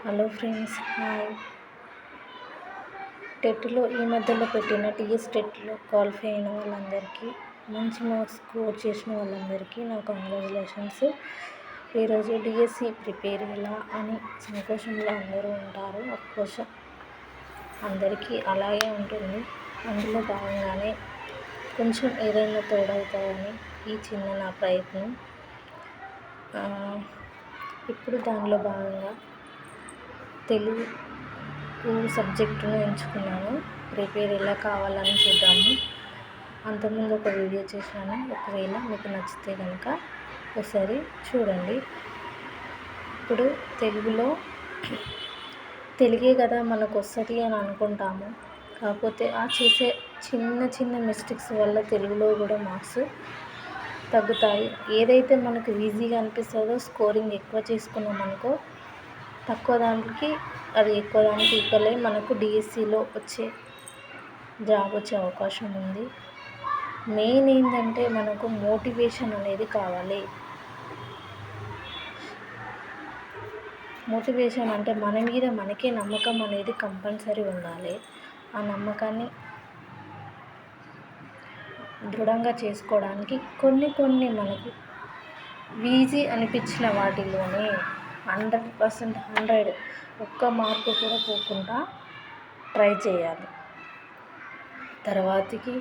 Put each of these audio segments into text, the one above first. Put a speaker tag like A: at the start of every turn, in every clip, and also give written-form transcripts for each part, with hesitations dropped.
A: Hello friends, hi. టెట్లో ఈ మధ్యలో పెట్టిన టీఎస్ టెట్లో క్వాలిఫై అయిన వాళ్ళందరికీ, మంచి మార్క్స్ స్కోర్ చేసిన వాళ్ళందరికీ నా కంగ్రాచులేషన్స్. ఈరోజు డిఎస్సి ప్రిపేర్ ఎలా అని సంతోషంలో అందరూ ఉంటారు. అఫ్కోర్స్ అందరికీ అలాగే ఉంటుంది. అందులో భాగంగానే కొంచెం ఏదైనా తోడవుతాయని ఈ చిన్న నా ప్రయత్నం. ఇప్పుడు దానిలో భాగంగా తెలుగు సబ్జెక్టును ఎంచుకున్నాను. ప్రిపేర్ ఎలా కావాలని చూద్దాము. అంతకుముందు ఒక వీడియో చేశాను, ఒకవేళ మీకు నచ్చితే కనుక ఒకసారి చూడండి. ఇప్పుడు తెలుగే కదా మనకు వస్తుంది అని అనుకుంటాము. కాకపోతే ఆ చేసే చిన్న మిస్టేక్స్ వల్ల తెలుగులో కూడా మార్క్స్ తగ్గుతాయి. ఏదైతే మనకు ఈజీగా అనిపిస్తుందో స్కోరింగ్ ఎక్కువ చేసుకున్నాం అనుకో, తక్కువ దానికి అది ఎక్కువ దానికి ఈక్వల్ అయ్యి మనకు డిఎస్సిలో జాబ్ వచ్చే అవకాశం ఉంది. మెయిన్ ఏంటంటే మనకు మోటివేషన్ అనేది కావాలి. మోటివేషన్ అంటే మన మీద మనకే నమ్మకం అనేది కంపల్సరీ ఉండాలి. ఆ నమ్మకాన్ని దృఢంగా చేసుకోవడానికి కొన్ని మనకు ఈజీ అనిపించిన వాటిలోనే 100% 100 ఒక్క మార్కు కూడా పోకుండా ట్రై చేయాలి. తర్వాతకి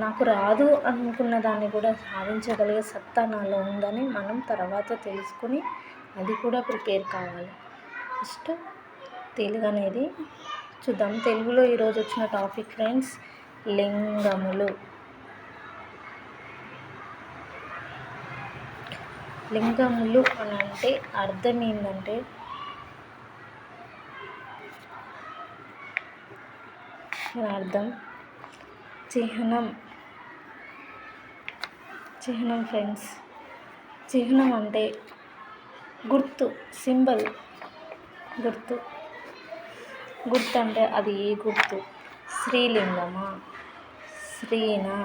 A: నాకు రాదు అనుకున్న దాన్ని కూడా సాధించగలిగే సత్తా నాలో ఉందని మనం తర్వాత తెలుసుకుని అది కూడా ప్రిపేర్ కావాలి. ఫస్ట్ తెలుగు అనేది చూద్దాం. తెలుగులో ఈరోజు వచ్చిన టాపిక్ ఫ్రెండ్స్, లింగములు. లింగములు అని అంటే అర్థం ఏంటంటే, అర్థం చిహ్నం ఫ్రెండ్స్. చిహ్నం అంటే గుర్తు, సింబల్. గుర్తు అంటే అది ఏ గుర్తు? స్త్రీలింగమా, స్త్రీనా,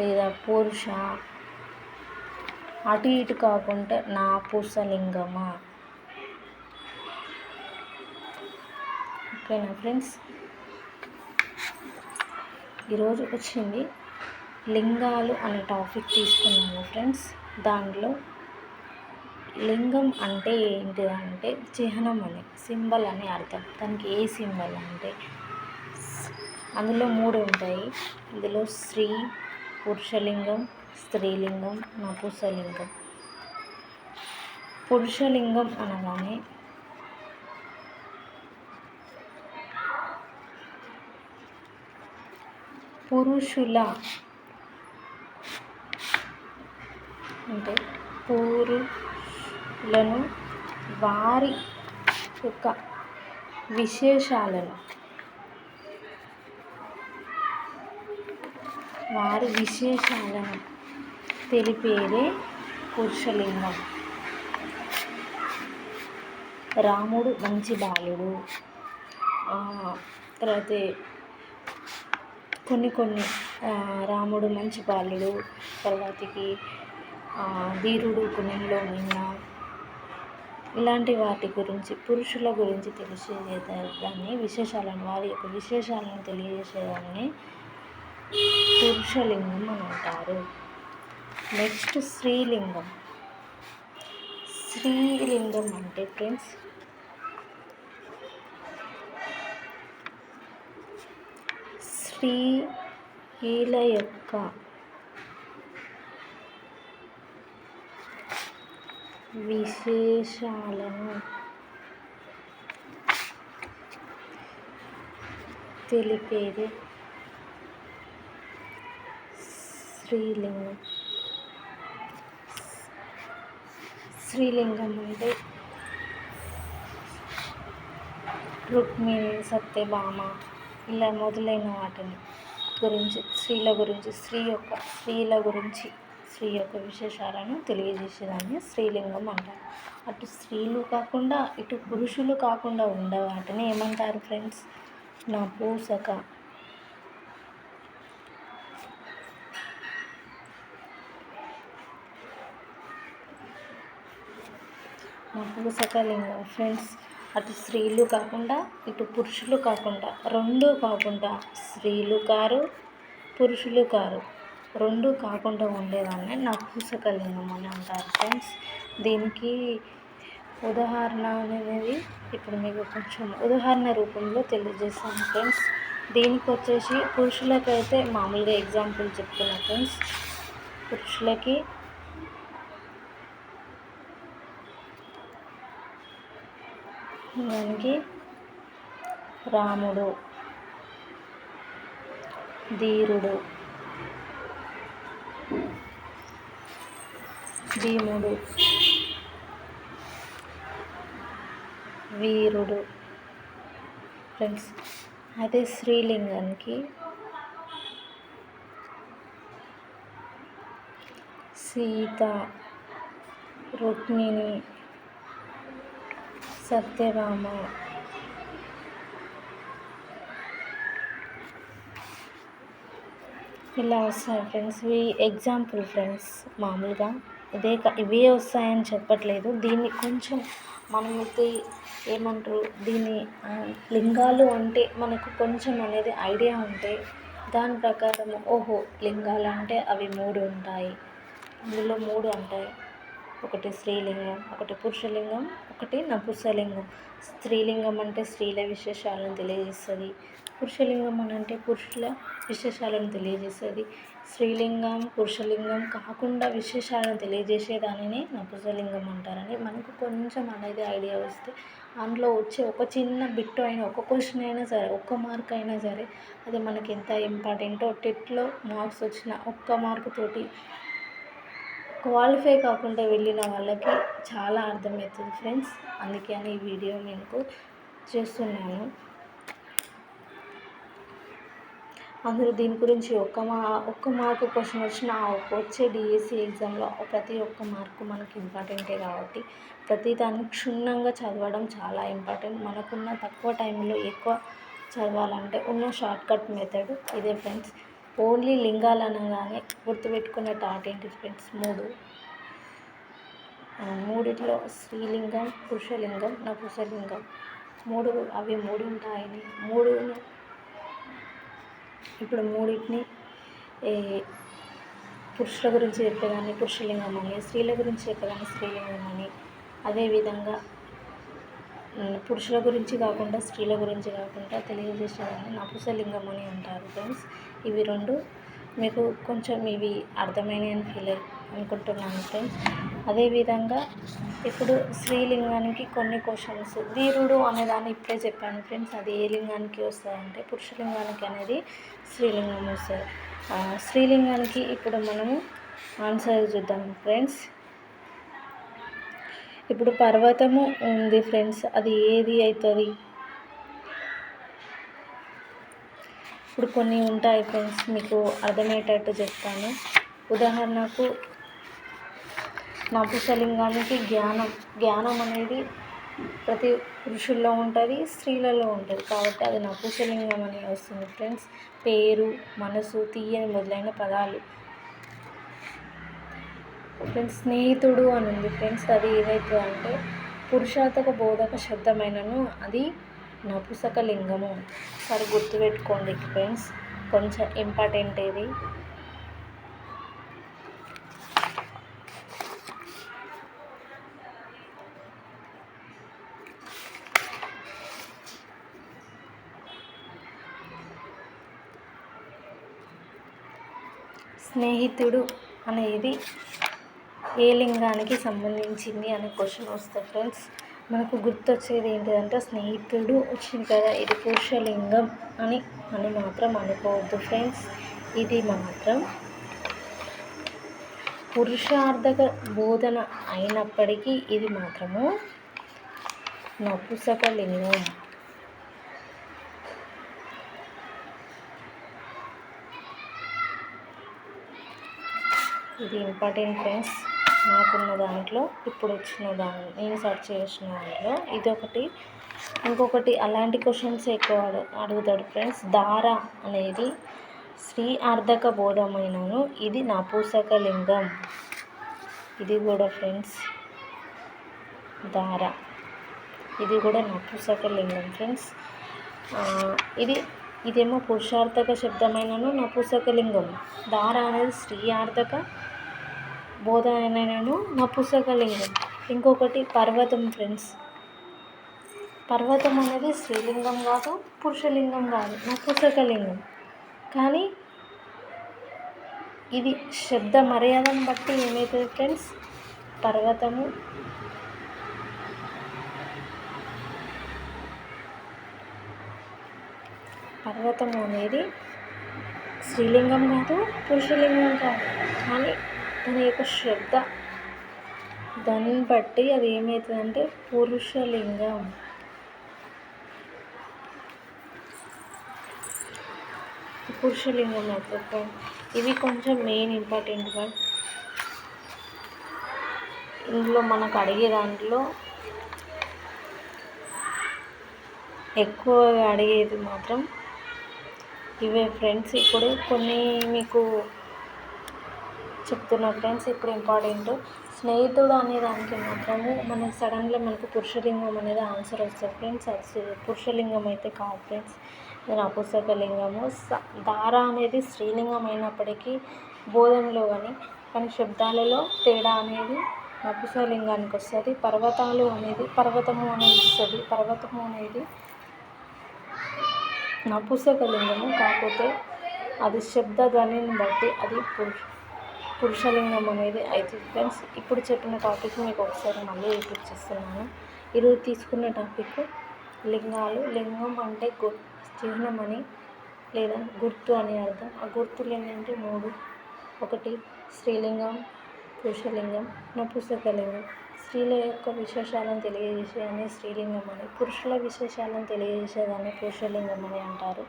A: లేదా పురుష, అటు ఇటు కాకుండా నపుంసకలింగమా? ఓకేనా ఫ్రెండ్స్? ఈరోజు వచ్చింది లింగాలు అనే టాపిక్ తీసుకున్నాము ఫ్రెండ్స్. దానిలో లింగం అంటే ఏంటి అంటే చిహ్నం అని, సింబల్ అని అర్థం. దానికి ఏ సింబల్ అంటే అందులో 3 ఉంటాయి. ఇందులో స్త్రీ, పురుషలింగం, స్త్రీలింగం, నపుంసకలింగం. పురుషలింగం అనగానే పురుషుల అంటే పురుషులను, వారి యొక్క విశేషాలను తెలిపేదే పురుషలింగం. రాముడు మంచి బాలుడు, తర్వాత కొన్ని రాముడు మంచి బాలుడు, తర్వాతకి ధీరుడు గుణంలో ఉన్న ఇలాంటి వాటి గురించి, పురుషుల గురించి తెలిసేదాన్ని, విశేషాలను, వారి యొక్క విశేషాలను తెలియజేసేదాన్ని పురుషలింగం అని అంటారు. నెక్స్ట్ స్త్రీలింగం. స్త్రీలింగం అంటే ఫ్రెండ్స్, స్త్రీల యొక్క విశేషాలను తెలిపేది స్త్రీలింగం. స్త్రీలింగం అంటే రుక్మిణి, సత్యభామ ఇలా మొదలైన వాటిని గురించి, స్త్రీల గురించి, స్త్రీ యొక్క విశేషాలను తెలియజేసేదాన్ని స్త్రీలింగం అంటారు. అటు స్త్రీలు కాకుండా ఇటు పురుషులు కాకుండా ఉండే వాటిని ఏమంటారు ఫ్రెండ్స్? నపుంసక. నపుంసకలింగం ఫ్రెండ్స్. అటు స్త్రీలు కాకుండా ఇటు పురుషులు కాకుండా, రెండూ కాకుండా, స్త్రీలు కారు పురుషులు కారు, రెండు కాకుండా ఉండేదాన్ని నపుంసకలింగం అని అంటారు ఫ్రెండ్స్. దీనికి ఉదాహరణ అనేది ఇప్పుడు మీకు కొంచెం ఉదాహరణ రూపంలో తెలియజేస్తాను ఫ్రెండ్స్. దీనికి వచ్చేసి పురుషులకైతే మామూలుగా ఎగ్జాంపుల్ చెప్తున్నా ఫ్రెండ్స్. పురుషులకి దానికి రాముడు, ధీరుడు, భీముడు, వీరుడు ఫ్రెండ్స్. అదే స్త్రీలింగానికి సీత, రుక్మిణి, సత్యభామ, ఇలా వస్తాయి ఫ్రెండ్స్. ఇవి ఎగ్జాంపుల్ ఫ్రెండ్స్. మామూలుగా ఇవే వస్తాయని చెప్పట్లేదు. దీన్ని కొంచెం మనమైతే ఏమంటారు, దీన్ని లింగాలు అంటే మనకు కొంచెం అనేది ఐడియా ఉంటే దాని ప్రకారం ఓహో లింగాలు అంటే అవి 3 ఉంటాయి, అందులో 3 ఉంటాయి. ఒకటి స్త్రీలింగం, ఒకటి పురుషలింగం, ఒకటి నపుంసకలింగం. స్త్రీలింగం అంటే స్త్రీల విశేషాలను తెలియజేస్తుంది, పురుషలింగం అని అంటే పురుషుల విశేషాలను తెలియజేస్తుంది. స్త్రీలింగం పురుషలింగం కాకుండా విశేషాలను తెలియజేసే దానిని నపుంసకలింగం అంటారని మనకు కొంచెం అనేది ఐడియా వస్తే అందులో వచ్చే ఒక చిన్న బిట్ అయినా, ఒక క్వశ్చన్ అయినా సరే, ఒక్క మార్క్ అయినా సరే అది మనకి ఎంత ఇంపార్టెంటో, టెట్లో మార్క్స్ వచ్చిన ఒక్క మార్కు తోటి క్వాలిఫై కాకుండా వెళ్ళిన వాళ్ళకి చాలా అర్థమవుతుంది ఫ్రెండ్స్. అందుకే అని ఈ వీడియో మీకు చేస్తున్నాను. అందులో దీని గురించి ఒక్క మార్కు క్వశ్చన్ వచ్చిన వచ్చే డిఎస్సి ఎగ్జామ్లో ప్రతి ఒక్క మార్కు మనకి ఇంపార్టెంటే కాబట్టి ప్రతి దాన్ని క్షుణ్ణంగా చదవడం చాలా ఇంపార్టెంట్. మనకున్న తక్కువ టైంలో ఎక్కువ చదవాలంటే ఉన్న షార్ట్కట్ మెథడ్ ఇదే ఫ్రెండ్స్. ఓన్లీ లింగాలు అనగానే గుర్తుపెట్టుకునే టాట్ ఏంటి ఫ్రెండ్స్? 3. మూడిట్లో స్త్రీలింగం, పురుషలింగం, నపుంసకలింగం 3 అవి 3 ఉంటాయని, 3 ఇప్పుడు మూడింటిని పురుషుల గురించి చెప్పేదాన్ని పురుషలింగం అని, స్త్రీల గురించి చెప్పేదాన్ని స్త్రీలింగం అని, అదేవిధంగా పురుషుల గురించి కాకుండా స్త్రీల గురించి కాకుండా తెలియజేసేదాన్ని నపుంసకలింగం అని అంటారు ఫ్రెండ్స్. ఇవి 2 మీకు కొంచెం ఇవి అర్థమైనని ఫీల్ అనుకుంటున్నాను ఫ్రెండ్స్. అదేవిధంగా ఇప్పుడు స్త్రీలింగానికి కొన్ని క్వశ్చన్స్, ధీరుడు అనేదాన్ని ఇప్పుడే చెప్పాను ఫ్రెండ్స్. అది ఏ లింగానికి వస్తాయంటే పురుషలింగానికి అనేది స్త్రీలింగం వస్తుంది. స్త్రీలింగానికి ఇప్పుడు మనము ఆన్సర్ చూద్దాం ఫ్రెండ్స్. ఇప్పుడు పర్వతము ఉంది ఫ్రెండ్స్, అది ఏది అవుతుంది? ఇప్పుడు కొన్ని ఉంటాయి ఫ్రెండ్స్, మీకు అర్థమయ్యేటట్టు చెప్తాను. ఉదాహరణకు నపుంసకలింగానికి జ్ఞానం అనేది ప్రతి పురుషుల్లో ఉంటుంది, స్త్రీలలో ఉంటుంది కాబట్టి అది నపుంసకలింగం అని వస్తుంది ఫ్రెండ్స్. పేరు, మనసు, తీయని మొదలైన పదాలు ఫ్రెండ్స్. స్నేహితుడు అని ఉంది ఫ్రెండ్స్, అది ఏదైతే అంటే పురుషార్థక బోధక శబ్దమైనను అది నపుంసకలింగము. సరే గుర్తుపెట్టుకోండి ఫ్రెండ్స్, కొంచెం ఇంపార్టెంట్ ఇది. స్నేహితుడు అనేది ఏ లింగానికి సంబంధించింది అనే క్వశ్చన్ వస్తుంది ఫ్రెండ్స్. మనకు గుర్తొచ్చేది ఏంటిదంటే స్నేహితుడు వచ్చింది కదా, ఇది పురుషలింగం అని మాత్రం అనుకోవద్దు ఫ్రెండ్స్. ఇది మాత్రం పురుషార్థక బోధన అయినప్పటికీ ఇది మాత్రము నపుంసకలింగం. ఇది ఇంపార్టెంట్ ఫ్రెండ్స్. నాకున్న దాంట్లో ఇప్పుడు వచ్చిన నేను సెర్చ్ చేసిన దాంట్లో ఇదొకటి. ఇంకొకటి అలాంటి క్వశ్చన్స్ ఎక్కువ అడుగుతాడు ఫ్రెండ్స్. ధార అనేది స్త్రీ అర్ధక బోధమైనను ఇది నపుంసకలింగం. ఇది కూడా ఫ్రెండ్స్ దార. ఇది కూడా నపుంసకలింగం ఫ్రెండ్స్. ఇదేమో పురుషార్థక శబ్దమైనను నపుంసకలింగం. దార అనేది స్త్రీయార్థక బోధ అయినను నపుంసకలింగం. ఇంకొకటి పర్వతం ఫ్రెండ్స్. పర్వతం అనేది స్త్రీలింగం కాదు, పురుషలింగం కాదు, నపుంసకలింగం. కానీ ఇది శబ్ద మర్యాదను బట్టి ఏమవుతుంది ఫ్రెండ్స్, పర్వతము అనేది స్త్రీలింగం కాదు, పురుషలింగం కాదు. కానీ దాని యొక్క శబ్ద దాన్ని బట్టి అది ఏమవుతుందంటే పురుషలింగం. పురుషలింగం అవుతుంది. ఇవి కొంచెం మెయిన్ ఇంపార్టెంట్ వర్డ్. ఇందులో మనకు అడిగే దాంట్లో ఎక్కువగా అడిగేది మాత్రం ఇవే ఫ్రెండ్స్. ఇప్పుడు కొన్ని మీకు చెప్తున్నా ఫ్రెండ్స్. ఇప్పుడు ఇంపార్టెంట్ స్నేహితుడు అనే దానికి మాత్రము మనకు సడన్గా మనకు పురుషలింగం అనేది ఆన్సర్ వస్తుంది ఫ్రెండ్స్. అది పురుషలింగం అయితే కాదు ఫ్రెండ్స్, ఇది నపుంసకలింగము. దార అనేది స్త్రీలింగం అయినప్పటికీ బోధనలో కానీ శబ్దాలలో తేడా అనేది నపుంసకలింగానికి వస్తుంది. పర్వతము అనేది వస్తుంది. పర్వతము అనేది నపుంసకలింగము, కాకపోతే అది శబ్ద ధ్వనిని బట్టి అది పురుషలింగం అనేది అవుతుంది ఫ్రెండ్స్. ఇప్పుడు చెప్పిన టాపిక్ మీకు ఒకసారి మళ్ళీ రిపీట్ చేస్తున్నాను. ఈరోజు తీసుకున్న టాపిక్ లింగాలు. లింగం అంటే చిహ్నం అని లేదా గుర్తు అని అర్థం. ఆ గుర్తులు ఏంటంటే 3. ఒకటి స్త్రీలింగం, పురుషలింగం, నపుంసకలింగం. స్త్రీల యొక్క విశేషాలను తెలియజేసేదాన్ని స్త్రీలింగం అని, పురుషుల విశేషాలను తెలియజేసేదాన్ని పురుషలింగం అని అంటారు.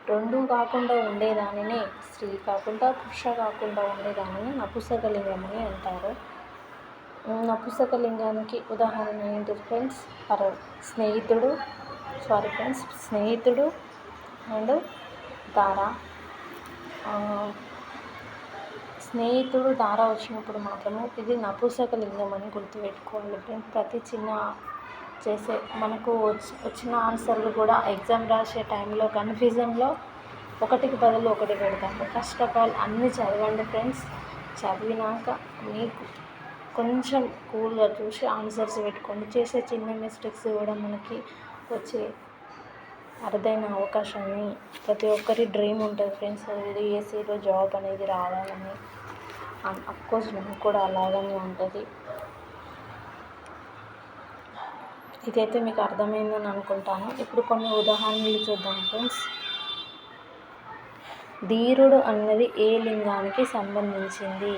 A: 2 కాకుండా ఉండేదానినే, స్త్రీ కాకుండా పురుష కాకుండా ఉండేదానిని నపుంసకలింగం అని అంటారు. నపుంసకలింగానికి ఉదాహరణ ఏంటి ఫ్రెండ్స్? స్నేహితుడు అండ్ దార. స్నేహితుడు, దార వచ్చినప్పుడు మాత్రము ఇది నపుంసకలింగం అని గుర్తుపెట్టుకోవాలి ఫ్రెండ్స్. ప్రతి చిన్న మనకు వచ్చిన ఆన్సర్లు కూడా ఎగ్జామ్ రాసే టైంలో కన్ఫ్యూజన్లో ఒకటికి బదులు ఒకటి పెడతాము. ఫస్ట్ ఆఫ్ ఆల్ అన్నీ చదవండి ఫ్రెండ్స్. చదివినాక మీకు కొంచెం కూల్గా చూసి ఆన్సర్స్ పెట్టుకోండి. చేసే చిన్న మిస్టేక్స్ కూడా మనకి వచ్చే అరుదైన అవకాశాన్ని, ప్రతి ఒక్కరి డ్రీమ్ ఉంటుంది ఫ్రెండ్స్, డిఎస్సిలో జాబ్ అనేది రావాలని. అఫ్కోర్స్ నాకు కూడా అలాగనే ఉంటుంది. ఇదైతే మీకు అర్థమైందని అనుకుంటాను. ఇప్పుడు కొన్ని ఉదాహరణలు చూద్దాం ఫ్రెండ్స్. ధీరుడు అన్నది ఏ లింగానికి సంబంధించింది?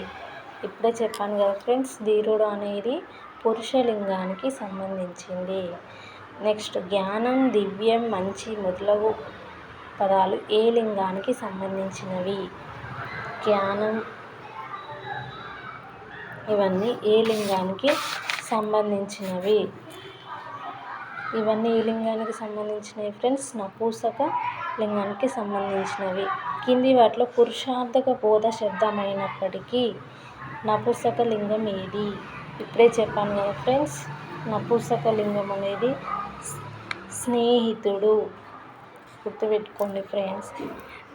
A: ఇప్పుడే చెప్పాను కదా ఫ్రెండ్స్, ధీరుడు అనేది పురుషలింగానికి సంబంధించింది. నెక్స్ట్ జ్ఞానం, దివ్యం, మంచి మొదలగు పదాలు ఏ లింగానికి సంబంధించినవి? జ్ఞానం ఇవన్నీ ఏ లింగానికి సంబంధించినవి? ఇవన్నీ ఏ లింగానికి సంబంధించినవి ఫ్రెండ్స్? నపుంసక లింగానికి సంబంధించినవి. కింది వాటిలో పురుషార్థక బోధ శబ్దమైనప్పటికీ నపుంసకలింగం ఏది? ఇప్పుడే చెప్పాను కదా ఫ్రెండ్స్, నపుంసకలింగం అనేది స్నేహితుడు. గుర్తుపెట్టుకోండి ఫ్రెండ్స్.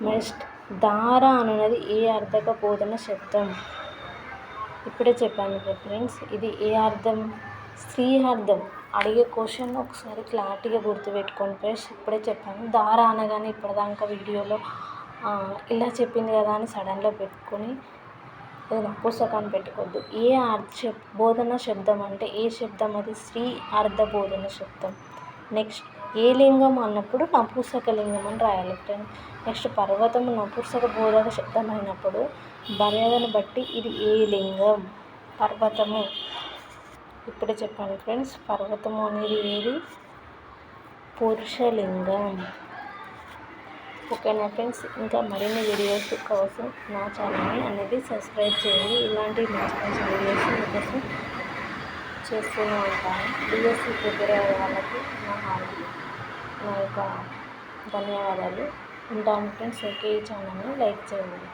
A: నెక్స్ట్ దార అన్నది ఏ అర్థక బోధన శబ్దం? ఇప్పుడే చెప్పాను కదా ఫ్రెండ్స్, ఇది ఏ అర్థం? స్త్రీ అర్థం. అడిగే క్వశ్చన్ ఒకసారి క్లారిటీగా గుర్తుపెట్టుకోండి ఫ్రెండ్స్. ఇప్పుడే చెప్పాను. దార అనగానే ఇప్పటిదాకా వీడియోలో ఇలా చెప్పింది కదా అని సడన్గా పెట్టుకొని అది నపుంసకాన్ని పెట్టుకోవద్దు. ఏ బోధన శబ్దం అంటే ఏ శబ్దం అది? స్త్రీ అర్థ బోధన శబ్దం. నెక్స్ట్ ఏ లింగం అన్నప్పుడు నపుంసకలింగం అని రాయాలి ఫ్రెండ్స్. నెక్స్ట్ పర్వతము నపుంసక బోధక శబ్దం అయినప్పుడు మర్యాదను బట్టి ఇది ఏ లింగం? పర్వతము. ఇప్పుడే చెప్పాను ఫ్రెండ్స్, పర్వతము అనేది ఏది? పురుషలింగం. ఓకేనా ఫ్రెండ్స్? ఇంకా మరిన్ని వీడియోస్ కోసం నా ఛానల్ని అనేది సబ్స్క్రైబ్ చేయండి. ఇలాంటి మంచి మంచి వీడియోస్ మీకోసం చేస్తూనే ఉంటాను. డిఎస్సి ప్రిపేర్ అయ్యే వాళ్ళకి నా యొక్క ధన్యవాదాలు. ఉంటాను ఫ్రెండ్స్. ఓకే, ఈ ఛానల్ని లైక్ చేయండి.